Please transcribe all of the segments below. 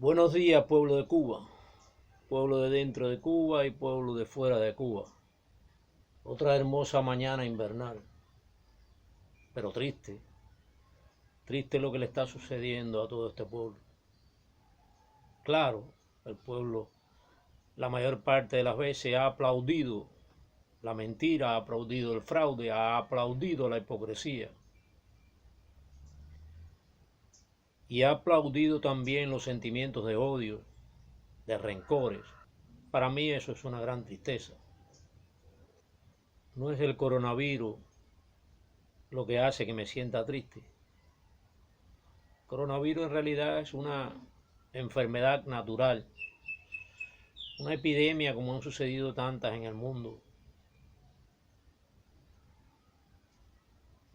Buenos días, pueblo de Cuba, pueblo de dentro de Cuba y pueblo de fuera de Cuba. Otra hermosa mañana invernal, pero triste, triste lo que le está sucediendo a todo este pueblo. Claro, el pueblo la mayor parte de las veces ha aplaudido la mentira, ha aplaudido el fraude, ha aplaudido la hipocresía y ha aplaudido también los sentimientos de odio, de rencores. Para mí eso es una gran tristeza. No es el coronavirus lo que hace que me sienta triste. El coronavirus en realidad es una enfermedad natural, una epidemia como han sucedido tantas en el mundo.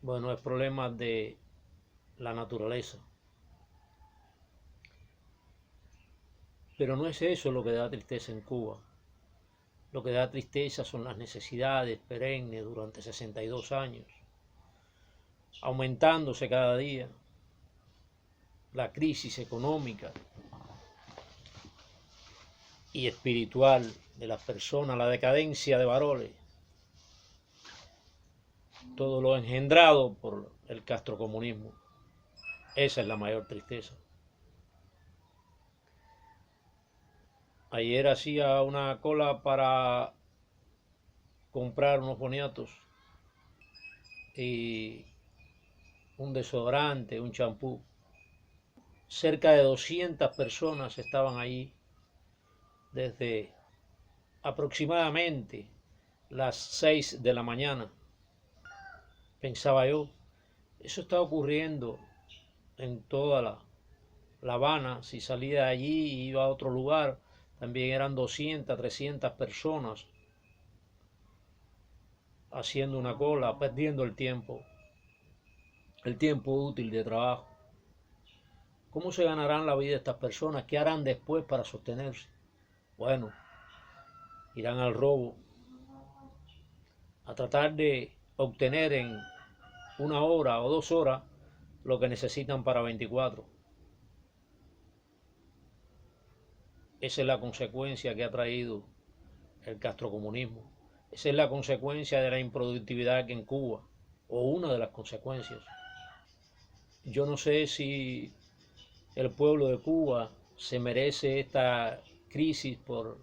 Bueno, es problema de la naturaleza. Pero no es eso lo que da tristeza en Cuba. Lo que da tristeza son las necesidades perennes durante 62 años, aumentándose cada día, la crisis económica y espiritual de las personas, la decadencia de varones, todo lo engendrado por el castrocomunismo. Esa es la mayor tristeza. Ayer hacía una cola para comprar unos boniatos y un desodorante, un champú. Cerca de 200 personas estaban allí desde aproximadamente las 6 de la mañana. Pensaba yo, eso está ocurriendo en toda la Habana. Si salía de allí y iba a otro lugar, también eran 200, 300 personas haciendo una cola, perdiendo el tiempo útil de trabajo. ¿Cómo se ganarán la vida estas personas? ¿Qué harán después para sostenerse? Bueno, irán al robo, a tratar de obtener en 1 hora o 2 horas lo que necesitan para 24. Esa es la consecuencia que ha traído el castrocomunismo. Esa es la consecuencia de la improductividad que en Cuba, o una de las consecuencias. Yo no sé si el pueblo de Cuba se merece esta crisis por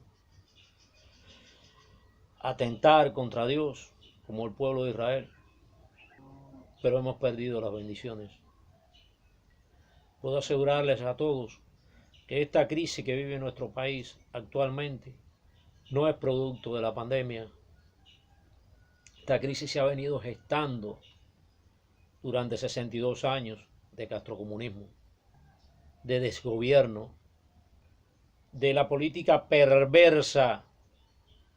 atentar contra Dios, como el pueblo de Israel, pero hemos perdido las bendiciones. Puedo asegurarles a todos que esta crisis que vive nuestro país actualmente no es producto de la pandemia. Esta crisis se ha venido gestando durante 62 años de castrocomunismo, de desgobierno, de la política perversa,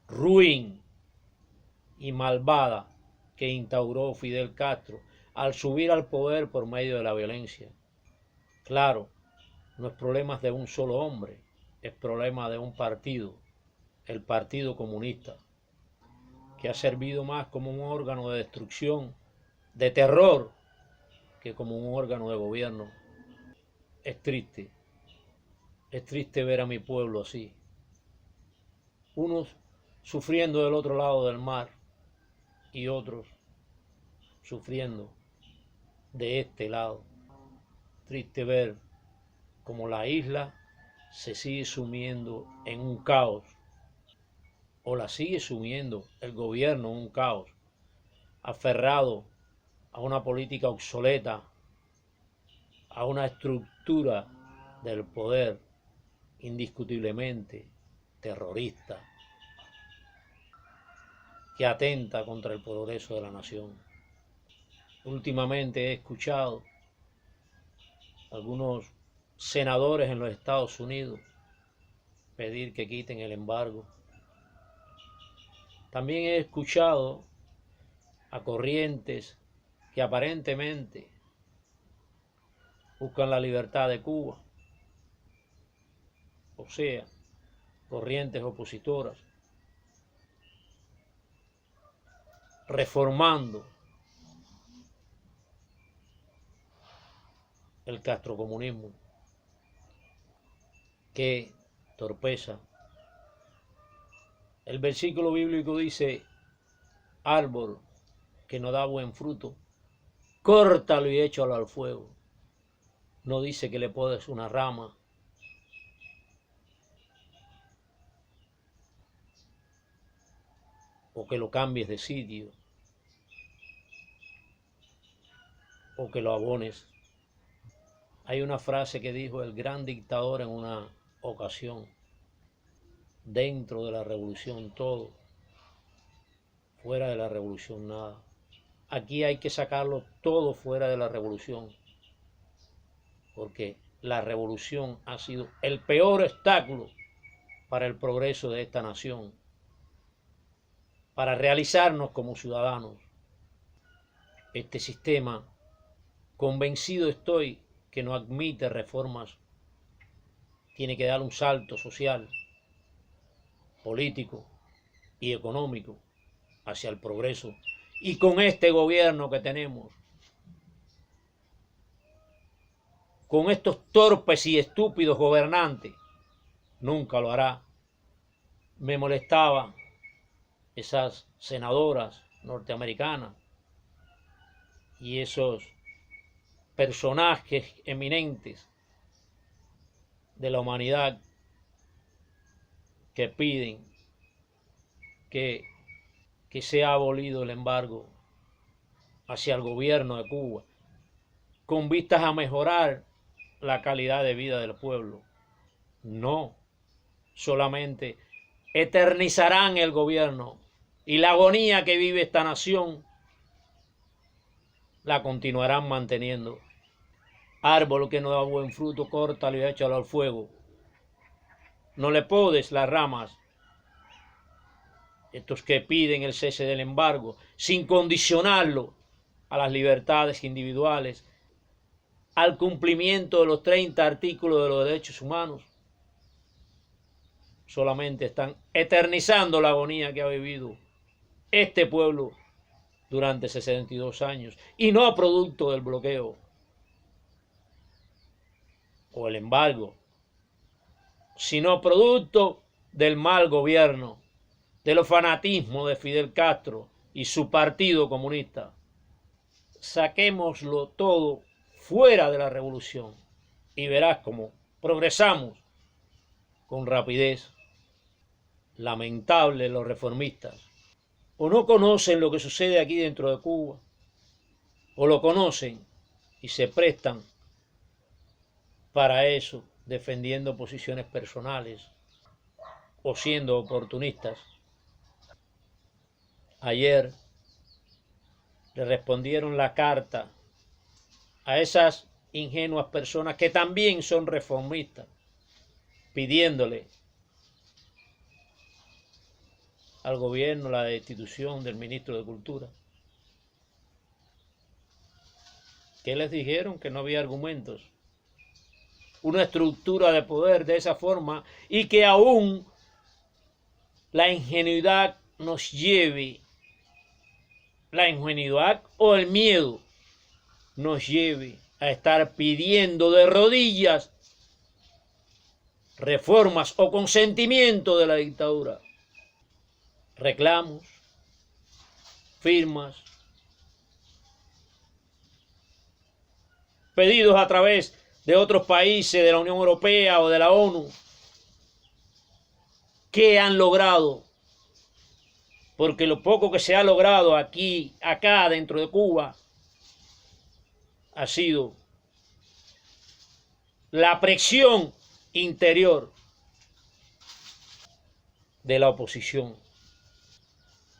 ruin y malvada que instauró Fidel Castro al subir al poder por medio de la violencia. Claro, no es problema de un solo hombre, es problema de un partido, el Partido Comunista, que ha servido más como un órgano de destrucción, de terror, que como un órgano de gobierno. Es triste ver a mi pueblo así, unos sufriendo del otro lado del mar y otros sufriendo de este lado. Triste ver como la isla se sigue sumiendo en un caos, o la sigue sumiendo el gobierno en un caos, aferrado a una política obsoleta, a una estructura del poder indiscutiblemente terrorista, que atenta contra el progreso de la nación. Últimamente he escuchado algunos senadores en los Estados Unidos pedir que quiten el embargo. También he escuchado a corrientes que aparentemente buscan la libertad de Cuba, o sea, corrientes opositoras, reformando el castrocomunismo. Qué torpeza. El versículo bíblico dice, árbol que no da buen fruto, córtalo y échalo al fuego. No dice que le podes una rama. O que lo cambies de sitio. O que lo abones. Hay una frase que dijo el gran dictador en una ocasión. Dentro de la revolución todo. Fuera de la revolución nada. Aquí hay que sacarlo todo fuera de la revolución. Porque la revolución ha sido el peor obstáculo para el progreso de esta nación. Para realizarnos como ciudadanos. Este sistema, convencido estoy que no admite reformas, tiene que dar un salto social, político y económico hacia el progreso. Y con este gobierno que tenemos, con estos torpes y estúpidos gobernantes, nunca lo hará. Me molestaba esas senadoras norteamericanas y esos personajes eminentes de la humanidad que piden que sea abolido el embargo hacia el gobierno de Cuba con vistas a mejorar la calidad de vida del pueblo. No, solamente eternizarán el gobierno y la agonía que vive esta nación la continuarán manteniendo. Árbol que no da buen fruto, córtalo y échalo al fuego. No le podes las ramas. Estos que piden el cese del embargo, sin condicionarlo a las libertades individuales, al cumplimiento de los 30 artículos de los derechos humanos, solamente están eternizando la agonía que ha vivido este pueblo durante 62 años, y no producto del bloqueo o el embargo, sino producto del mal gobierno, de los fanatismos de Fidel Castro y su partido comunista. Saquémoslo todo fuera de la revolución y verás cómo progresamos con rapidez. Lamentable los reformistas. O no conocen lo que sucede aquí dentro de Cuba, o lo conocen y se prestan para eso, defendiendo posiciones personales o siendo oportunistas. Ayer le respondieron la carta a esas ingenuas personas que también son reformistas, pidiéndole al gobierno la destitución del ministro de Cultura. ¿Qué les dijeron? Que no había argumentos. Una estructura de poder de esa forma y que aún la ingenuidad nos lleve, la ingenuidad o el miedo nos lleve a estar pidiendo de rodillas reformas o consentimiento de la dictadura. Reclamos, firmas, pedidos a través de otros países de la Unión Europea o de la ONU. ¿Qué han logrado? Porque lo poco que se ha logrado aquí, acá, dentro de Cuba, ha sido la presión interior de la oposición.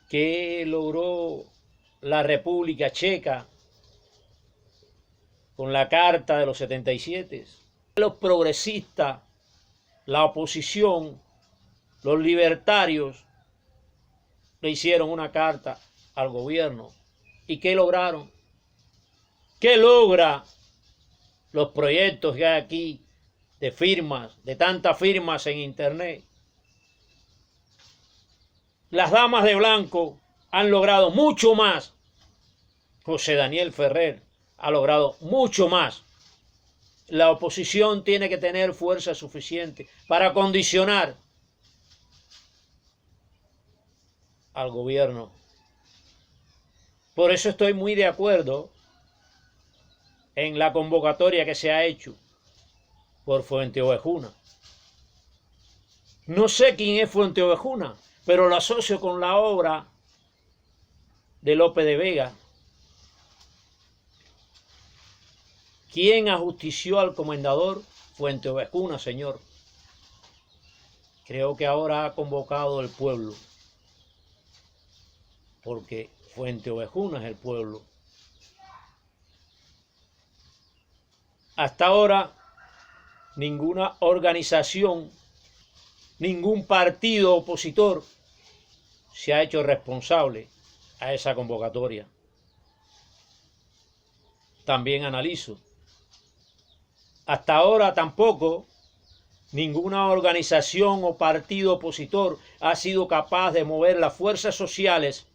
¿Qué logró la República Checa con la Carta de los 77? Los progresistas, la oposición, los libertarios le hicieron una carta al gobierno. ¿Y qué lograron? ¿Qué logra los proyectos que hay aquí de firmas, de tantas firmas en internet? Las damas de blanco han logrado mucho más. José Daniel Ferrer ha logrado mucho más la oposición tiene que tener fuerza suficiente para condicionar al gobierno. Por eso estoy muy de acuerdo en la convocatoria que se ha hecho por Fuenteovejuna. No sé quién es Fuenteovejuna, pero lo asocio con la obra de Lope de Vega. ¿Quién ajustició al comendador? Fuenteovejuna, señor. Creo que ahora ha convocado el pueblo, porque Fuenteovejuna es el pueblo. Hasta ahora, ninguna organización, ningún partido opositor se ha hecho responsable a esa convocatoria. También analizo. Hasta ahora tampoco ninguna organización o partido opositor ha sido capaz de mover las fuerzas sociales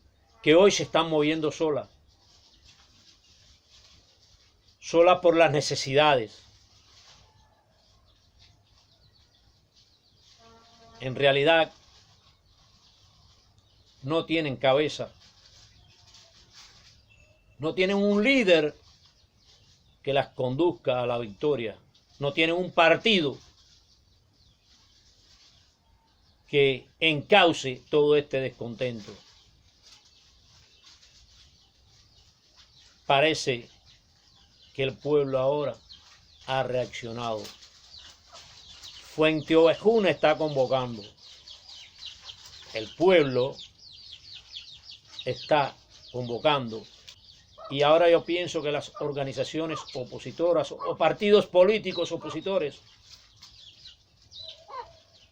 que hoy se están moviendo solas. Solas por las necesidades. En realidad no tienen cabeza. No tienen un líder que las conduzca a la victoria. No tienen un partido que encauce todo este descontento. Parece que el pueblo ahora ha reaccionado. Fuenteovejuna está convocando. El pueblo está convocando. Y ahora yo pienso que las organizaciones opositoras o partidos políticos opositores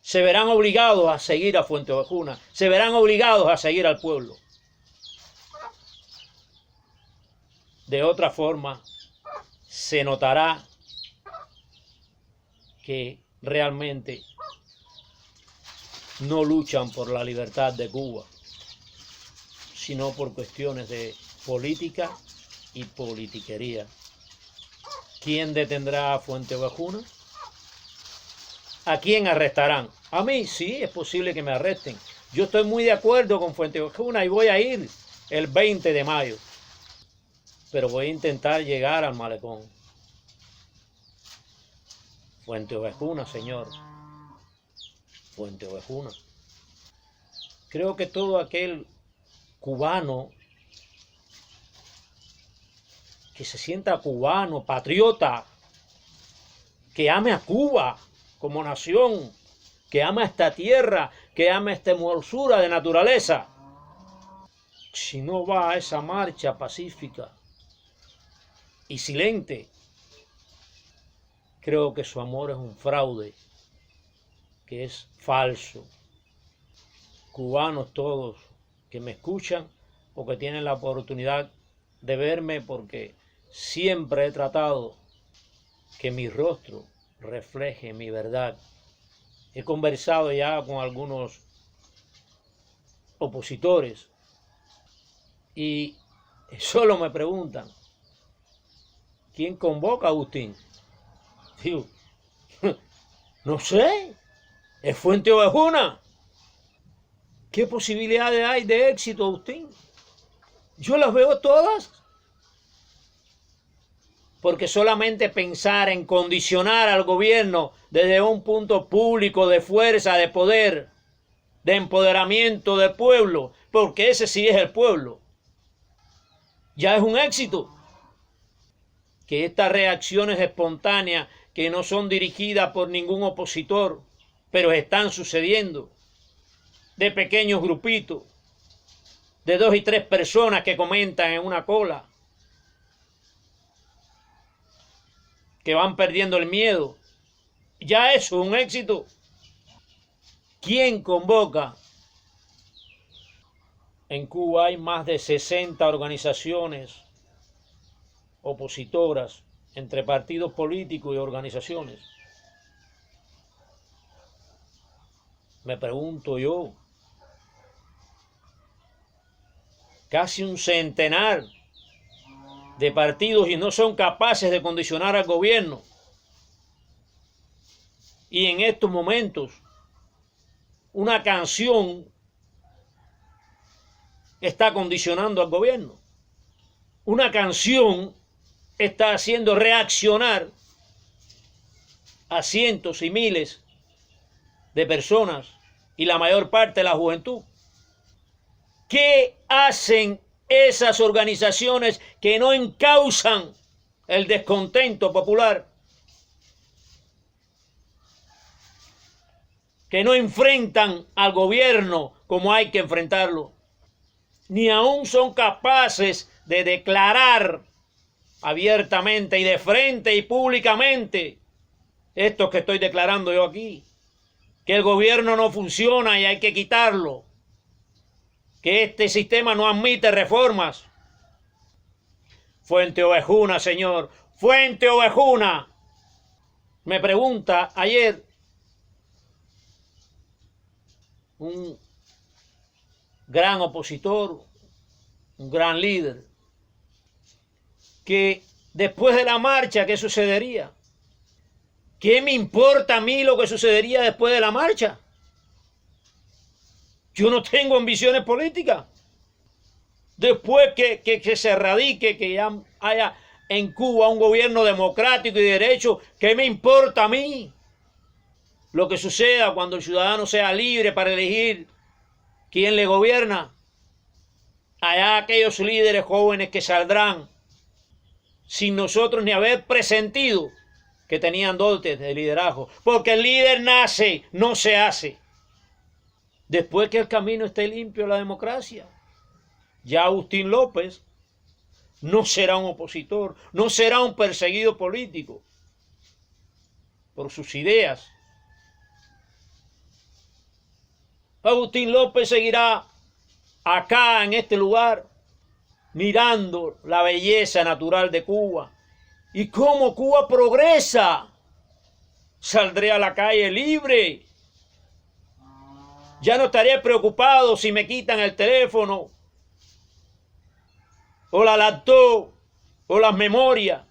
se verán obligados a seguir a Fuenteovejuna, se verán obligados a seguir al pueblo. De otra forma, se notará que realmente no luchan por la libertad de Cuba, sino por cuestiones de política y politiquería. ¿Quién detendrá a Fuenteovejuna? ¿A quién arrestarán? A mí sí, es posible que me arresten. Yo estoy muy de acuerdo con Fuenteovejuna y voy a ir el 20 de mayo. Pero voy a intentar llegar al malecón. Fuenteovejuna, señor. Fuenteovejuna. Creo que todo aquel cubano que se sienta cubano, patriota, que ame a Cuba como nación, que ama esta tierra, que ama esta hermosura de naturaleza, si no va a esa marcha pacífica y silente, creo que su amor es un fraude, que es falso. Cubanos todos que me escuchan o que tienen la oportunidad de verme, porque siempre he tratado que mi rostro refleje mi verdad. He conversado ya con algunos opositores y solo me preguntan: ¿quién convoca a Agustín? Digo, no sé, es Fuenteovejuna. ¿Qué posibilidades hay de éxito, Agustín? Yo las veo todas. Porque solamente pensar en condicionar al gobierno desde un punto público de fuerza, de poder, de empoderamiento del pueblo, porque ese sí es el pueblo, ya es un éxito. Que estas reacciones espontáneas, que no son dirigidas por ningún opositor, pero están sucediendo, de pequeños grupitos, de 2 y 3 personas que comentan en una cola, que van perdiendo el miedo, ya eso es un éxito. ¿Quién convoca? En Cuba hay más de 60 organizaciones opositoras, entre partidos políticos y organizaciones. Me pregunto yo, casi un centenar de partidos y no son capaces de condicionar al gobierno. Y en estos momentos, una canción está condicionando al gobierno. Una canción está haciendo reaccionar a cientos y miles de personas y la mayor parte de la juventud. ¿Qué hacen esas organizaciones que no encausan el descontento popular? Que no enfrentan al gobierno como hay que enfrentarlo. Ni aún son capaces de declarar abiertamente y de frente y públicamente esto que estoy declarando yo aquí, que el gobierno no funciona y hay que quitarlo, que este sistema no admite reformas. Fuente Ovejuna, señor, Fuente Ovejuna, me pregunta ayer un gran opositor, un gran líder, que después de la marcha, ¿qué sucedería? ¿Qué me importa a mí lo que sucedería después de la marcha? Yo no tengo ambiciones políticas. Después que se erradique, que ya haya en Cuba un gobierno democrático y de derecho, ¿qué me importa a mí lo que suceda cuando el ciudadano sea libre para elegir quién le gobierna? Allá aquellos líderes jóvenes que saldrán sin nosotros ni haber presentido que tenían dotes de liderazgo, porque el líder nace, no se hace. Después que el camino esté limpio a la democracia, ya Agustín López no será un opositor, no será un perseguido político por sus ideas. Agustín López seguirá acá en este lugar mirando la belleza natural de Cuba y cómo Cuba progresa. Saldré a la calle libre. Ya no estaré preocupado si me quitan el teléfono o la laptop o las memorias.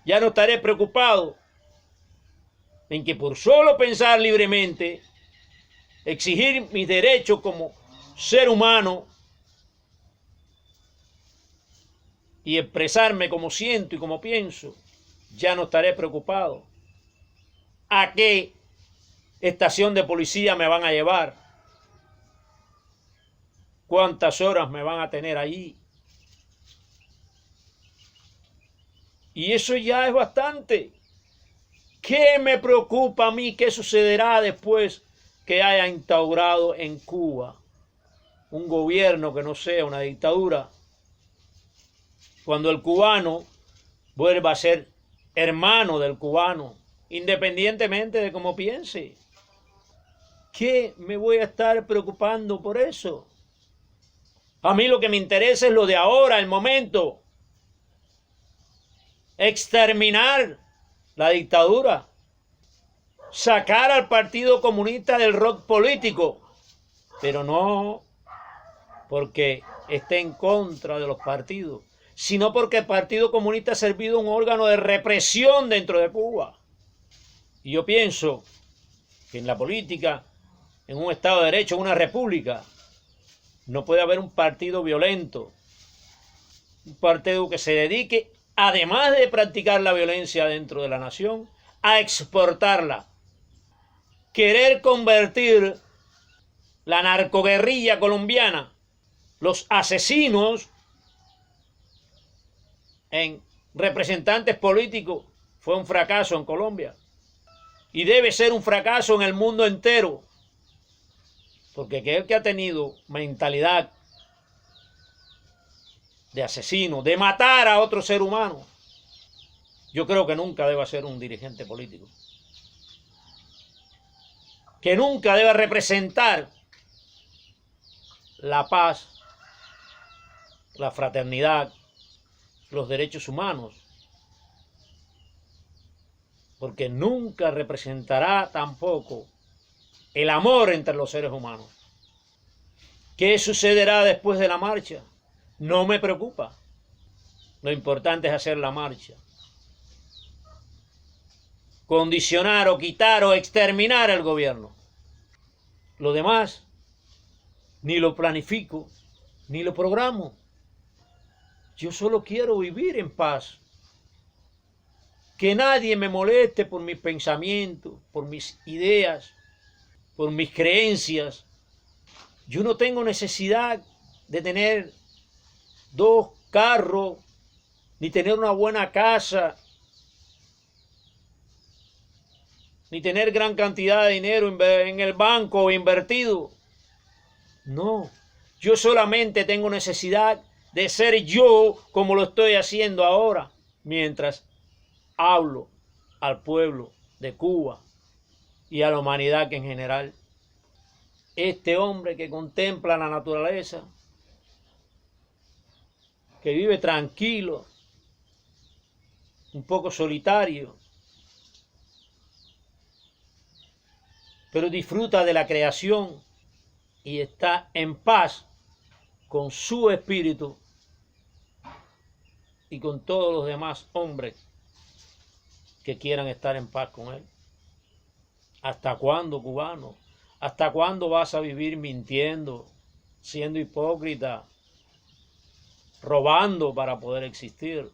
Ya no estaré preocupado en que por solo pensar libremente, exigir mis derechos como ser humano y expresarme como siento y como pienso, ya no estaré preocupado. ¿A qué estación de policía me van a llevar? ¿Cuántas horas me van a tener allí? Y eso ya es bastante. ¿Qué me preocupa a mí? ¿Qué sucederá después que haya instaurado en Cuba un gobierno que no sea una dictadura? Cuando el cubano vuelva a ser hermano del cubano, independientemente de cómo piense. ¿Qué me voy a estar preocupando por eso? A mí lo que me interesa es lo de ahora, el momento. Exterminar la dictadura. Sacar al Partido Comunista del rock político. Pero no porque esté en contra de los partidos, sino porque el Partido Comunista ha servido un órgano de represión dentro de Cuba. Y yo pienso que en la política, en un Estado de Derecho, en una república, no puede haber un partido violento, un partido que se dedique, además de practicar la violencia dentro de la nación, a exportarla. Querer convertir la narcoguerrilla colombiana, los asesinos, en representantes políticos, fue un fracaso en Colombia. Y debe ser un fracaso en el mundo entero. Porque aquel que ha tenido mentalidad de asesino, de matar a otro ser humano, yo creo que nunca debe ser un dirigente político. Que nunca debe representar la paz, la fraternidad, los derechos humanos. Porque nunca representará tampoco el amor entre los seres humanos. ¿Qué sucederá después de la marcha? No me preocupa. Lo importante es hacer la marcha condicionar o quitar o exterminar el gobierno. Lo demás, ni lo planifico, ni lo programo. Yo solo quiero vivir en paz. Que nadie me moleste por mis pensamientos, por mis ideas, por mis creencias. Yo no tengo necesidad de tener 2 carros, ni tener una buena casa, ni tener gran cantidad de dinero en el banco invertido. No, yo solamente tengo necesidad de ser yo como lo estoy haciendo ahora, mientras hablo al pueblo de Cuba y a la humanidad que en general. Este hombre que contempla la naturaleza, que vive tranquilo, un poco solitario, pero disfruta de la creación y está en paz con su espíritu y con todos los demás hombres que quieran estar en paz con él. ¿Hasta cuándo, cubano? ¿Hasta cuándo vas a vivir mintiendo, siendo hipócrita, robando para poder existir?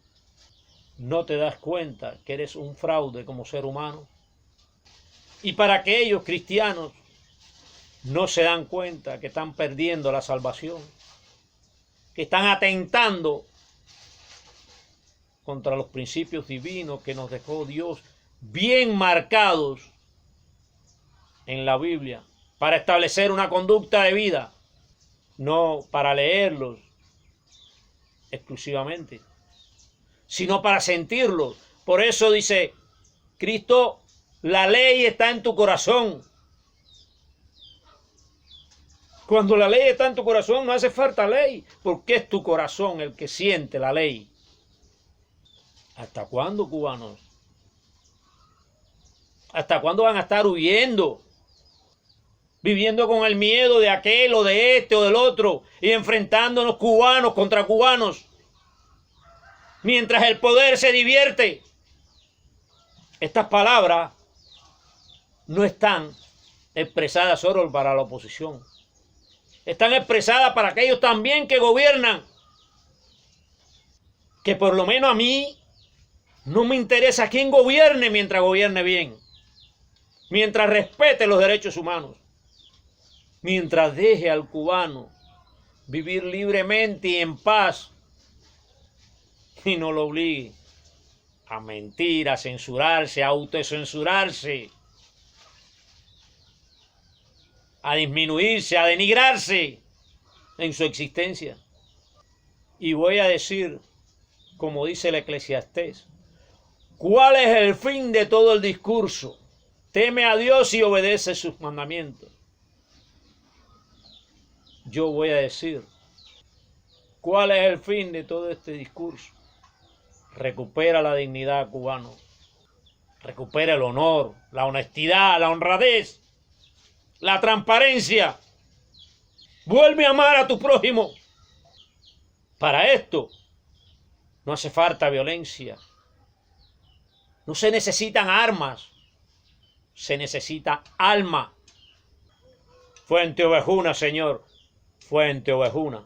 ¿No te das cuenta que eres un fraude como ser humano? Y para aquellos cristianos no se dan cuenta que están perdiendo la salvación, que están atentando contra los principios divinos que nos dejó Dios bien marcados en la Biblia para establecer una conducta de vida, no para leerlos exclusivamente, sino para sentirlos. Por eso dice Cristo, la ley está en tu corazón. Cuando la ley está en tu corazón no hace falta ley, porque es tu corazón el que siente la ley. ¿Hasta cuándo, cubanos? ¿Hasta cuándo van a estar huyendo? Viviendo con el miedo de aquel o de este o del otro y enfrentándonos cubanos contra cubanos, mientras el poder se divierte. Estas palabras no están expresadas solo para la oposición. Están expresadas para aquellos también que gobiernan. Que por lo menos a mí no me interesa quién gobierne mientras gobierne bien. Mientras respete los derechos humanos. Mientras deje al cubano vivir libremente y en paz. Y no lo obligue a mentir, a censurarse, a autocensurarse, a disminuirse, a denigrarse en su existencia. Y voy a decir, como dice el Eclesiastés, ¿cuál es el fin de todo el discurso? Teme a Dios y obedece sus mandamientos. Yo voy a decir, ¿cuál es el fin de todo este discurso? Recupera la dignidad, cubano. Recupera el honor, la honestidad, la honradez, la transparencia. Vuelve a amar a tu prójimo. Para esto no hace falta violencia. No se necesitan armas. Se necesita alma. Fuente Ovejuna, Señor. Fuente Ovejuna.